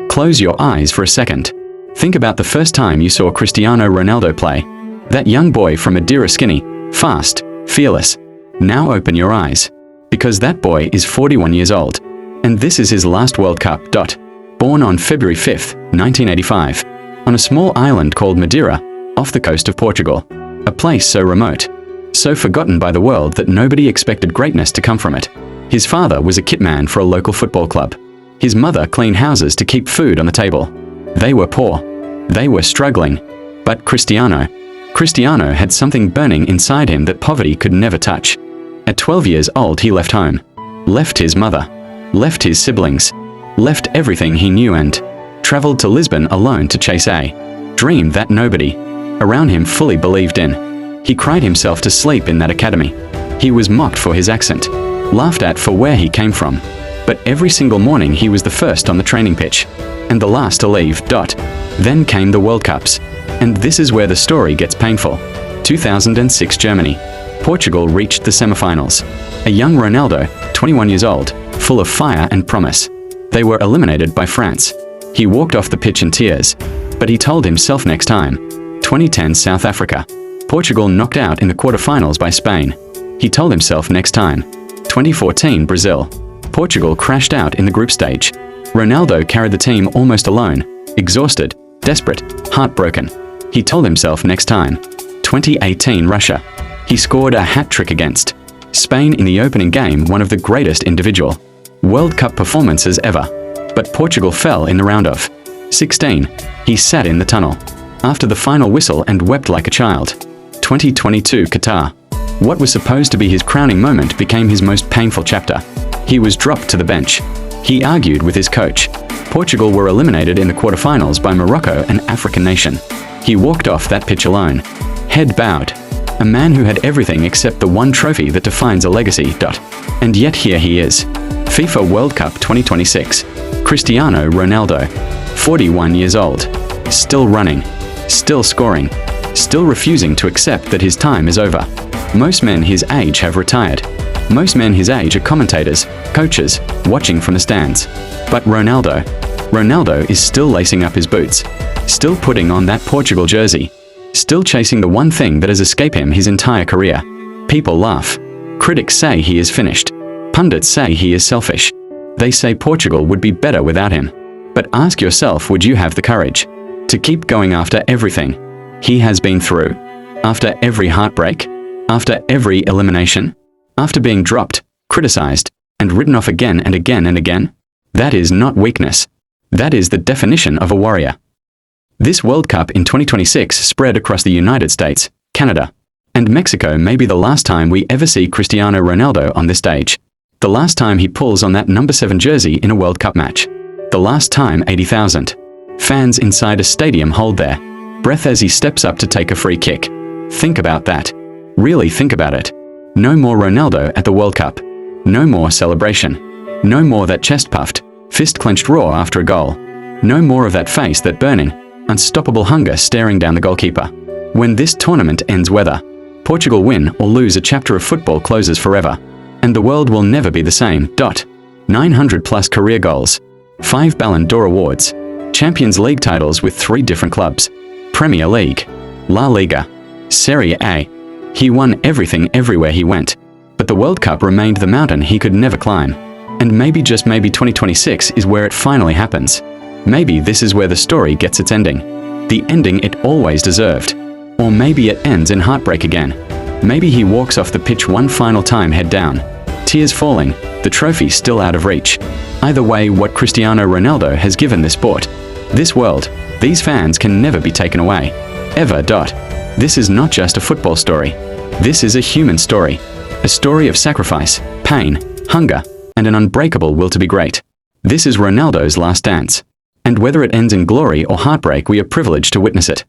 Close your eyes for a second. Think about the first time you saw Cristiano Ronaldo play. That young boy from Madeira, skinny, fast, fearless. Now open your eyes. Because that boy is 41 years old. And this is his last World Cup. Born on February 5, 1985, on a small island called Madeira, off the coast of Portugal. A place so remote, so forgotten by the world that nobody expected greatness to come from it. His father was a kitman for a local football club. His mother cleaned houses to keep food on the table. They were poor. They were struggling. But Cristiano had something burning inside him that poverty could never touch. At 12 years old, he left home, left his mother, left his siblings, left everything he knew and traveled to Lisbon alone to chase a dream that nobody around him fully believed in. He cried himself to sleep in that academy. He was mocked for his accent, laughed at for where he came from. But every single morning he was the first on the training pitch, and the last to leave. Then came the World Cups. And this is where the story gets painful. 2006 Germany. Portugal reached the semifinals. A young Ronaldo, 21 years old, full of fire and promise. They were eliminated by France. He walked off the pitch in tears, but he told himself next time. 2010 South Africa. Portugal knocked out in the quarterfinals by Spain. He told himself next time. 2014 Brazil. Portugal crashed out in the group stage. Ronaldo carried the team almost alone, exhausted, desperate, heartbroken. He told himself next time. 2018 Russia. He scored a hat-trick against Spain in the opening game, one of the greatest individual World Cup performances ever. But Portugal fell in the round of 16. He sat in the tunnel after the final whistle and wept like a child. 2022 Qatar. What was supposed to be his crowning moment became his most painful chapter. He was dropped to the bench. He argued with his coach. Portugal were eliminated in the quarterfinals by Morocco, an African nation. He walked off that pitch alone, head bowed. A man who had everything except the one trophy that defines a legacy. And yet here he is. FIFA World Cup 2026. Cristiano Ronaldo. 41 years old. Still running. Still scoring. Still refusing to accept that his time is over. Most men his age have retired. Most men his age are commentators, coaches, watching from the stands. But Ronaldo is still lacing up his boots, still putting on that Portugal jersey, still chasing the one thing that has escaped him his entire career. People laugh. Critics say he is finished. Pundits say he is selfish. They say Portugal would be better without him. But ask yourself, would you have the courage to keep going after everything he has been through? After every heartbreak? After every elimination? After being dropped, criticized, and written off again and again and again? That is not weakness. That is the definition of a warrior. This World Cup in 2026 spread across the United States, Canada, and Mexico may be the last time we ever see Cristiano Ronaldo on this stage. The last time he pulls on that number 7 jersey in a World Cup match. The last time 80,000 fans inside a stadium hold their breath as he steps up to take a free kick. Think about that. Really think about it. No more Ronaldo at the World Cup. No more celebration. No more that chest-puffed, fist-clenched roar after a goal. No more of that face, that burning, unstoppable hunger staring down the goalkeeper. When this tournament ends, whether Portugal win or lose, a chapter of football closes forever. And the world will never be the same. 900+ career goals, 5 Ballon d'Or awards, Champions League titles with 3 different clubs, Premier League, La Liga, Serie A. He won everything everywhere he went. But the World Cup remained the mountain he could never climb. And maybe, just maybe, 2026 is where it finally happens. Maybe this is where the story gets its ending. The ending it always deserved. Or maybe it ends in heartbreak again. Maybe he walks off the pitch one final time, head down, tears falling, the trophy still out of reach. Either way, what Cristiano Ronaldo has given this sport, this world, these fans can never be taken away. Ever. This is not just a football story. This is a human story. A story of sacrifice, pain, hunger, and an unbreakable will to be great. This is Ronaldo's last dance. And whether it ends in glory or heartbreak, we are privileged to witness it.